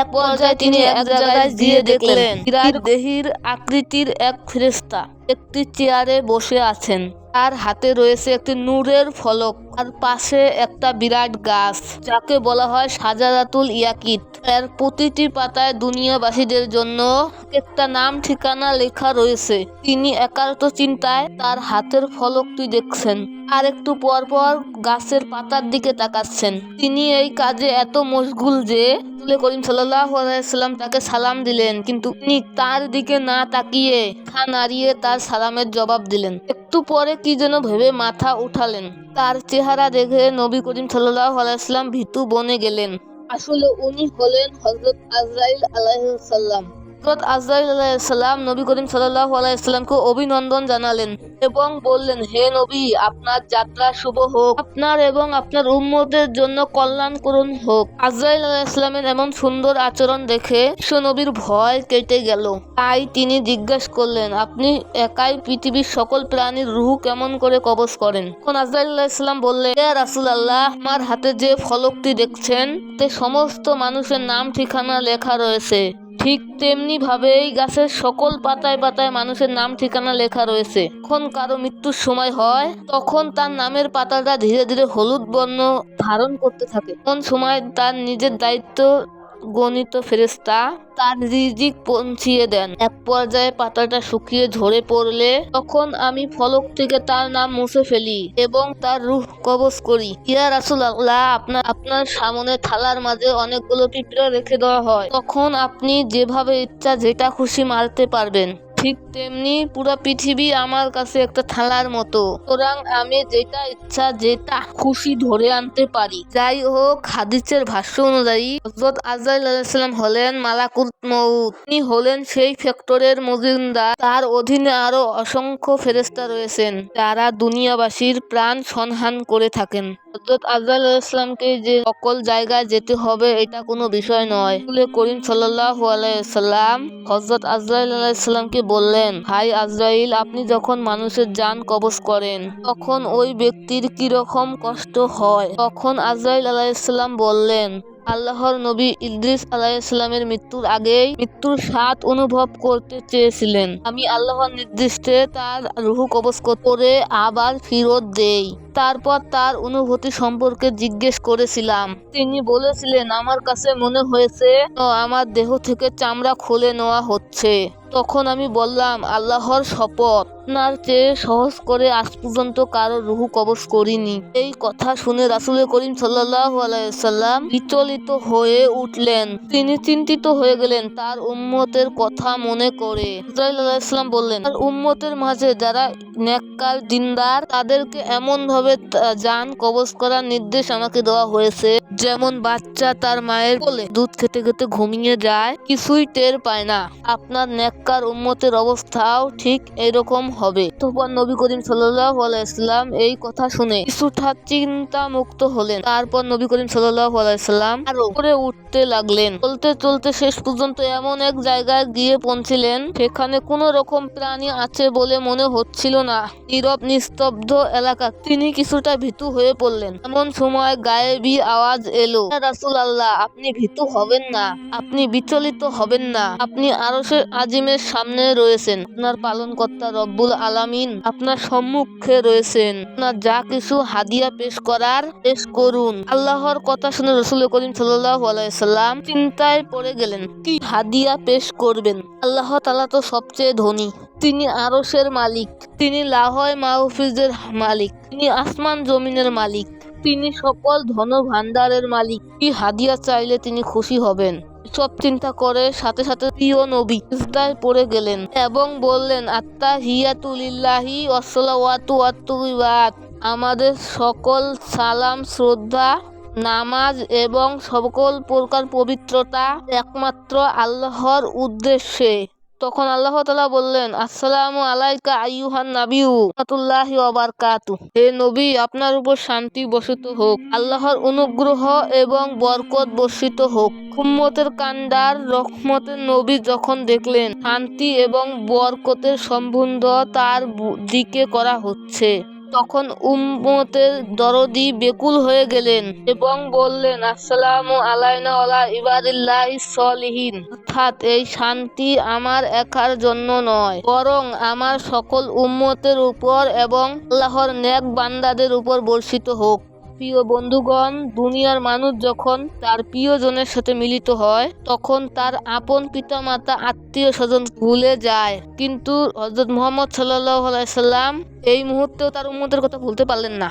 এক পর্যায়ে তিনি এক জায়গায় গিয়ে দেখলেন বিরাট দেহীর আকৃতির এক ফেরেশতা একটি চেয়ারে বসে আছেন। তার হাতে রয়েছে একটি নূরের ফলক, আর পাশে একটা বিরাট গাছ যাকে বলা হয় শাজারাতুল ইয়াকিত। এর প্রতিটি পাতায় দুনিয়াবাসীদের জন্য একটা নাম ঠিকানা লেখা রয়েছে। তিনি একান্ত চিন্তায় তার হাতের ফলকটি দেখছেন আর একটু পর পর গাছের পাতার দিকে তাকাচ্ছেন। তিনি এই কাজে এত মশগুল যে রাসূল করিম সাল্লাল্লাহু আলাইহি ওয়াসাল্লাম তাকে সালাম দিলেন, কিন্তু তিনি তার দিকে না তাকিয়ে মাথা নাড়িয়ে তার সালামের জবাব দিলেন। একটু পরে কি যেন ভেবে মাথা উঠালেন। তার চেহারা দেখে নবী করিম সাল্লাল্লাহু আলাইহি ওয়াসাল্লাম ভীতু বনে গেলেন। আসলে উনি হলেন হযরত আজরাইল আলাইহিস সালাম। হযরত আজরাইল আলাইহিস সালাম নবী করিম সাল্লাল্লাহু আলাইহি ওয়াসাল্লামকে অভিনন্দন জানালেন এবং বললেন, হে নবী, আপনার যাত্রা শুভ হোক, আপনার এবং আপনার উম্মতের জন্য কল্যাণকরণ হোক। আজরাইল আলাইহিস সালামের এমন সুন্দর আচরণ দেখে নবীর ভয় কেটে গেল। তাই তিনি জিজ্ঞাসা করলেন, আপনি একাই পৃথিবীর সকল প্রাণীর রূহ কেমন করে কবজ করেন? তখন আজরাইল আলাইহিস সালাম বললেন, হে রাসূলুল্লাহ, আমার হাতে যে ফলকটি দেখছেন তে সমস্ত মানুষের নাম ঠিকানা লেখা রয়েছে। ঠিক তেমনি ভাবে এই গাছের সকল পাতায় পাতায় মানুষের নাম ঠিকানা লেখা রয়েছে। যখন কারো মৃত্যুর সময় হয় তখন তার নামের পাতাটা ধীরে ধীরে হলুদ বর্ণ ধারণ করতে থাকে। কোন সময় তার নিজের দায়িত্ব গণিত ফেরেশতা তার রিজিক পৌঁছিয়ে দেন। এক পর্যায়ে পাতাটা শুকিয়ে ঝরে পড়লে তখন আমি ফলক থেকে তার নাম মুছে ফেলি এবং তার রূহ কবজ করি। ইয়া রাসূলুল্লাহ, আপনার সামনে থালার মাঝে অনেকগুলো পিঁপড়া রেখে দেওয়া হয়, তখন আপনি যেভাবে ইচ্ছা যেটা খুশি মারতে পারবেন। ঠিক তেমনি পুরো পৃথিবী আমার কাছে একটা থালার মতো, সুতরাং আমি যেটা ইচ্ছা যেটা খুশি ধরে আনতে পারি। যাই হোক, হাদিসের ভাষ্য অনুযায়ী হযরত আজরাইল আলাইহিস সালাম হলেন মালাকুল মউত। তিনি হলেন সেই ফ্যাক্টরের মজুমদার। তার অধীনে আরো অসংখ্য ফেরেশতা রয়েছেন যারা দুনিয়াবাসীর প্রাণ সন্ধান করে থাকেন। হযরত আজরাইল আলাইহিস সালামকে যে সকল জায়গায় যেতে হবে এটা কোনো বিষয় নয়। রাসূল করিম সাল্লাল্লাহু আলাইহি ওয়াসাল্লাম হযরত আজরাইল আলাইহিস সালামকে বললেন, ভাই আজরাইল, আপনি যখন মানুষের জান কবজ করেন তখন ওই ব্যক্তির কিরকম কষ্ট হয়? তখন আজরাইল আলাইহিস সালাম বললেন, আল্লাহর নবী ইদ্রিস আলাইহিস সালামের মৃত্যুর আগেই মৃত্যুর স্বাদ অনুভব করতে চেয়েছিলেন। আমি আল্লাহর নির্দিষ্টে তার রূহ কবজ করে আবার ফেরত দেই। তারপর তার অনুভূতি সম্পর্কে জিজ্ঞেস করেছিলাম। তিনি বলেছিলেন, আমার কাছে মনে হয়েছে আমার দেহ থেকে চামড়া খুলে নেওয়া হচ্ছে। তখন আমি বললাম, আল্লাহর শপথ, আপনার চেয়ে সহজ করে আজ পর্যন্ত কারো রূহ কবজ করিনি। এই কথা শুনে রাসূল করিম সাল্লাল্লাহু আলাইহি ওয়াসাল্লাম বিচলিত হয়ে উঠলেন। তিনি চিন্তিত হয়ে গেলেন তার উম্মতের কথা মনে করে। আজরাইল আলাইহিস সালাম বললেন, তার উম্মতের মাঝে যারা নেককার দিনদার তাদেরকে এমন ভাবে জান কবজ করার নির্দেশ আমাকে দেওয়া হয়েছে যেমন বাচ্চা তার মায়ের কোলে দুধ খেতে খেতে ঘুমিয়ে যায়, কিছুই টের পায় না। আপনার নেককার উম্মতের অবস্থাও ঠিক এরকম হবে। তখন নবী করিম সাল্লাল্লাহু আলাইহি ওয়াসাল্লাম এই কথা শুনে কিছুটা চিন্তা মুক্ত হলেন। তারপর নবী করিম সাল্লাল্লাহু আলাইহি ওয়াসাল্লাম আরো উপরে উঠতে লাগলেন। চলতে চলতে শেষ পর্যন্ত এমন এক জায়গায় গিয়ে পৌঁছলেন সেখানে কোনো রকম প্রাণী আছে বলে মনে হচ্ছিল না। নীরব নিস্তব্ধ এলাকা। তিনি কিছুটা ভীতু হয়ে পড়লেন। এমন সময় গায়েবী আওয়াজ এলো, রাসূলুল্লাহ, আপনি ভীতু হবেন না, আপনি বিচলিত হবেন না। আপনি আরশের আজিমের সামনে রয়েছেন। আপনার পালনকর্তা রব্বুল আলামিন আপনার সম্মুখে রয়েছেন। আপনার যা কিছু হাদিয়া পেশ করার পেশ করুন। আল্লাহর কথা শুনে রাসূল করিম সাল্লাল্লাহু আলাইহি ওয়াসাল্লাম চিন্তায় পড়ে গেলেন। কি হাদিয়া পেশ করবেন? আল্লাহ তাআলা তো সবচেয়ে ধনী। তিনি আরশের মালিক, তিনি লাওহে মাহফুজের মালিক, তিনি আসমান জমিনের মালিক, তিনি সকল ধন ভান্ডারের মালিক। কি হাদিয়া চাইলে তিনি খুশি হবেন? সব চিন্তা করে সাথে সাথে প্রিয় নবী সিজদায় পড়ে গেলেন এবং বললেন, আত্তাহিয়াতু লিল্লাহি ওয়াসসালাওয়াতু ওয়াত। আমাদের সকল সালাম, শ্রদ্ধা, নামাজ এবং সকল প্রকার পবিত্রতা একমাত্র আল্লাহর উদ্দেশ্যে। তখন আল্লাহ তাআলা বললেন, আসসালামু আলাইকা আইয়ুহান নাবিয়্যু ওয়া রাহমাতুল্লাহি ওয়া বারাকাতুহু। হে নবী, আপনার উপর শান্তি বর্ষিত হোক, আল্লাহর অনুগ্রহ এবং বরকত বর্ষিত হোক। উম্মতের কান্ডার রহমতের নবী যখন দেখলেন শান্তি এবং বরকতের সম্বন্ধ তার দিকে করা হচ্ছে তখন উম্মতের দরদি বেকুল হয়ে গেলেন এবং বললেন, আসসালামু আলাইনা ওয়ালা ইবাদিল্লাহিস সলিহিন, অর্থাৎ এই শান্তি আমার একার জন্য নয়, বরং আমার সকল উম্মতের উপর এবং আল্লাহর নেক বান্দাদের উপর বর্ষিত হোক। প্রিয় বন্ধুগণ, দুনিয়ার মানুষ যখন তার প্রিয়জনের সাথে মিলিত হয় তখন তার আপন পিতামাতা আত্মীয় স্বজন ভুলে যায়, কিন্তু হযরত মুহাম্মদ সাল্লাল্লাহু আলাইহি সাল্লাম এই মুহূর্তেও তার উম্মতের কথা ভুলতে পারলেন না।